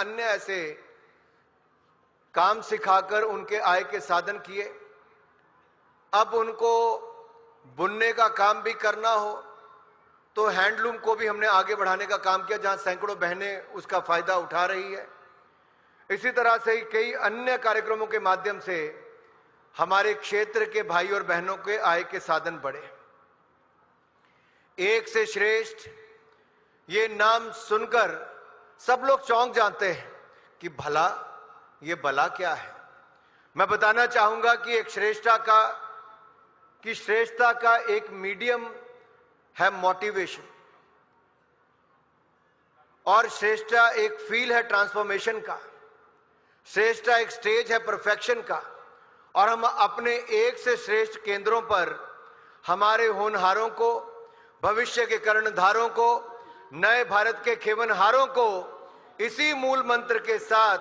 अन्य ऐसे काम सिखाकर उनके आय के साधन किए। अब उनको बुनने का काम भी करना हो तो हैंडलूम को भी हमने आगे बढ़ाने का काम किया, जहां सैकड़ों बहनें उसका फायदा उठा रही है। इसी तरह से कई अन्य कार्यक्रमों के माध्यम से हमारे क्षेत्र के भाई और बहनों के आय के साधन बढ़े। एक से श्रेष्ठ, ये नाम सुनकर सब लोग चौंक जाते हैं कि भला ये भला क्या है। मैं बताना चाहूंगा कि एक श्रेष्ठता का एक मीडियम है मोटिवेशन, और श्रेष्ठता एक फील है ट्रांसफॉर्मेशन का, श्रेष्ठता एक स्टेज है परफेक्शन का। और हम अपने एक से श्रेष्ठ केंद्रों पर हमारे होनहारों को, भविष्य के कर्णधारों को, नए भारत के खेवनहारों को इसी मूल मंत्र के साथ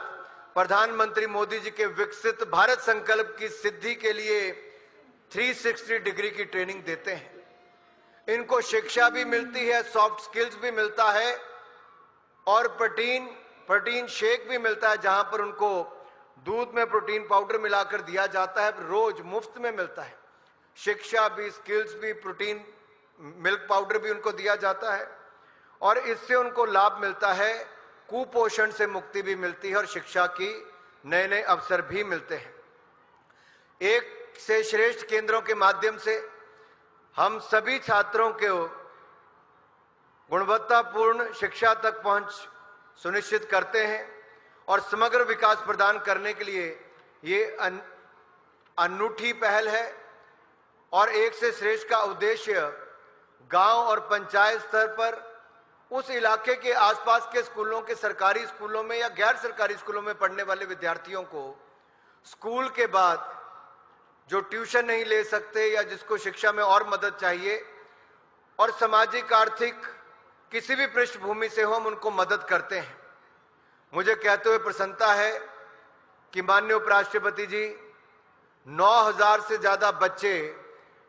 प्रधानमंत्री मोदी जी के विकसित भारत संकल्प की सिद्धि के लिए 360 डिग्री की ट्रेनिंग देते हैं। इनको शिक्षा भी मिलती है, सॉफ्ट स्किल्स भी मिलता है, और प्रोटीन शेक भी मिलता है, जहां पर उनको दूध में प्रोटीन पाउडर मिलाकर दिया जाता है, रोज मुफ्त में मिलता है। शिक्षा भी, स्किल्स भी, प्रोटीन मिल्क पाउडर भी उनको दिया जाता है, और इससे उनको लाभ मिलता है, कुपोषण से मुक्ति भी मिलती है, और शिक्षा की नए नए अवसर भी मिलते हैं। एक से श्रेष्ठ केंद्रों के माध्यम से हम सभी छात्रों को गुणवत्तापूर्ण शिक्षा तक पहुंच सुनिश्चित करते हैं, और समग्र विकास प्रदान करने के लिए ये अनूठी पहल है। और एक से श्रेष्ठ का उद्देश्य गांव और पंचायत स्तर पर उस इलाके के आसपास के स्कूलों के, सरकारी स्कूलों में या गैर सरकारी स्कूलों में पढ़ने वाले विद्यार्थियों को स्कूल के बाद जो ट्यूशन नहीं ले सकते या जिसको शिक्षा में और मदद चाहिए और सामाजिक आर्थिक किसी भी पृष्ठभूमि से हो, हम उनको मदद करते हैं। मुझे कहते हुए प्रसन्नता है कि माननीय उपराष्ट्रपति जी 9,000 से ज्यादा बच्चे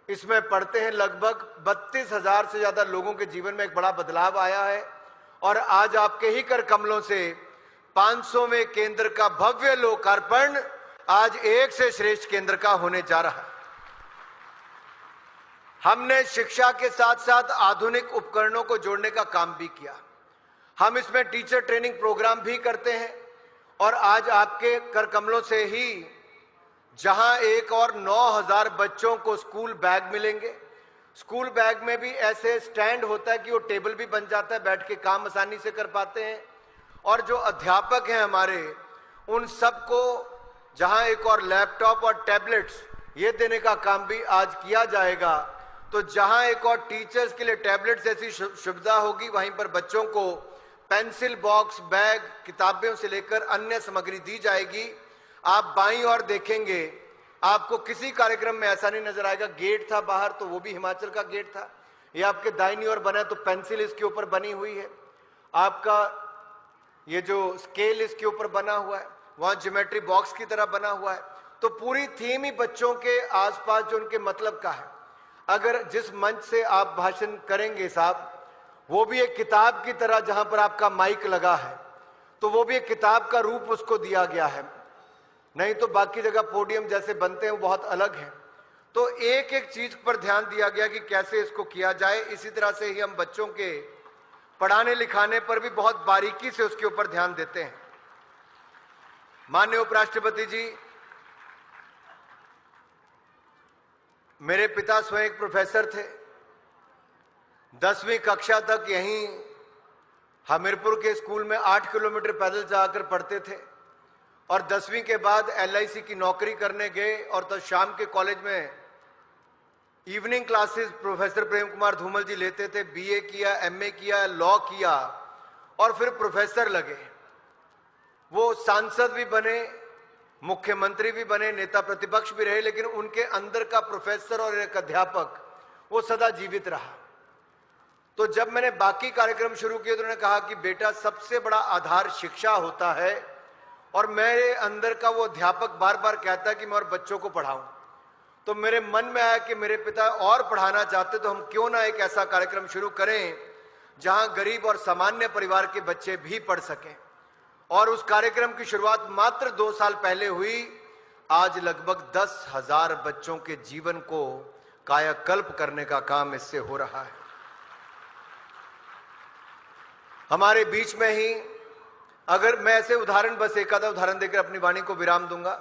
इसमें पढ़ते हैं। लगभग 32,000 से ज्यादा लोगों के जीवन में एक बड़ा बदलाव आया है, और आज आपके ही कर कमलों से 500वें केंद्र का भव्य लोकार्पण आज एक से श्रेष्ठ केंद्र का होने जा रहा है। हमने शिक्षा के साथ साथ आधुनिक उपकरणों को जोड़ने का काम भी किया। हम इसमें टीचर ट्रेनिंग प्रोग्राम भी करते हैं, और आज आपके कर कमलों से ही जहां एक और 9,000 बच्चों को स्कूल बैग मिलेंगे। स्कूल बैग में भी ऐसे स्टैंड होता है कि वो टेबल भी बन जाता है, बैठ के काम आसानी से कर पाते हैं। और जो अध्यापक हैं हमारे, उन सबको जहां एक और लैपटॉप और टैबलेट्स ये देने का काम भी आज किया जाएगा। तो जहां एक और टीचर्स के लिए टैबलेट्स ऐसी सुविधा होगी, वहीं पर बच्चों को पेंसिल बॉक्स, बैग, किताबों से लेकर अन्य सामग्री दी जाएगी। आप बाईं ओर देखेंगे, आपको किसी कार्यक्रम में ऐसा नहीं नजर आएगा गेट था बाहर तो वो भी हिमाचल का गेट था, ये आपके दाहिनी ओर बना तो पेंसिल इसके ऊपर बनी हुई है, आपका ये जो स्केल इसके ऊपर बना हुआ है, वहां ज्योमेट्री बॉक्स की तरह बना हुआ है। तो पूरी थीम ही बच्चों के आसपास जो उनके मतलब का है। अगर जिस मंच से आप भाषण करेंगे साहब, वो भी एक किताब की तरह, जहां पर आपका माइक लगा है तो वो भी एक किताब का रूप उसको दिया गया है, नहीं तो बाकी जगह पोडियम जैसे बनते हैं वो बहुत अलग है। तो एक एक चीज पर ध्यान दिया गया कि कैसे इसको किया जाए। इसी तरह से ही हम बच्चों के पढ़ाने लिखाने पर भी बहुत बारीकी से उसके ऊपर ध्यान देते हैं। माननीय उपराष्ट्रपति जी, मेरे पिता स्वयं एक प्रोफेसर थे। 10वीं कक्षा तक यहीं हमीरपुर के स्कूल में 8 किलोमीटर पैदल जाकर पढ़ते थे, और 10वीं के बाद LIC की नौकरी करने गए, और तो शाम के कॉलेज में evening classes professor Prem Kumar Dhumal जी लेते थे। BA किया, MA किया, लॉ किया, और फिर प्रोफेसर लगे। वो सांसद भी बने, मुख्यमंत्री भी बने, नेता प्रतिपक्ष भी रहे, लेकिन उनके अंदर का प्रोफेसर और एक अध्यापक वो सदा जीवित रहा। तो जब मैंने बाकी कार्यक्रम शुरू किए तो उन्होंने कहा कि बेटा, सबसे बड़ा आधार शिक्षा होता है, और मेरे अंदर का वो अध्यापक बार बार कहता है कि मैं और बच्चों को पढ़ाऊं। तो मेरे मन में आया कि मेरे पिता और पढ़ाना चाहते तो हम क्यों ना एक ऐसा कार्यक्रम शुरू करें जहां गरीब और सामान्य परिवार के बच्चे भी पढ़ सकें। और उस कार्यक्रम की शुरुआत मात्र 2 साल पहले हुई। आज लगभग 10,000 बच्चों के जीवन को कायाकल्प करने का काम इससे हो रहा है। हमारे बीच में ही, अगर मैं ऐसे उदाहरण, बस एक आधा उदाहरण देकर अपनी वाणी को विराम दूंगा।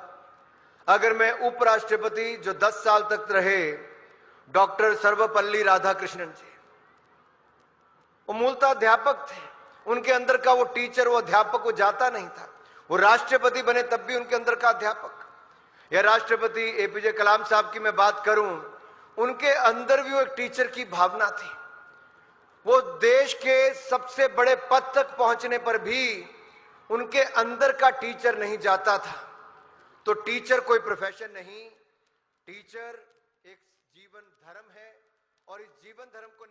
अगर मैं उपराष्ट्रपति जो 10 साल तक रहे, डॉक्टर सर्वपल्ली राधाकृष्णन जी, वो मूलतः अध्यापक थे। उनके अंदर का वो टीचर, वो अध्यापक, वो जाता नहीं था। वो राष्ट्रपति बने तब भी उनके अंदर का अध्यापक। या राष्ट्रपति एपीजे कलाम साहब की मैं बात करूं, उनके अंदर भी वो एक टीचर की भावना थी। वो देश के सबसे बड़े पद तक पहुंचने पर भी उनके अंदर का टीचर नहीं जाता था। तो टीचर कोई प्रोफेशन नहीं, टीचर एक जीवन धर्म है और इस जीवन धर्म को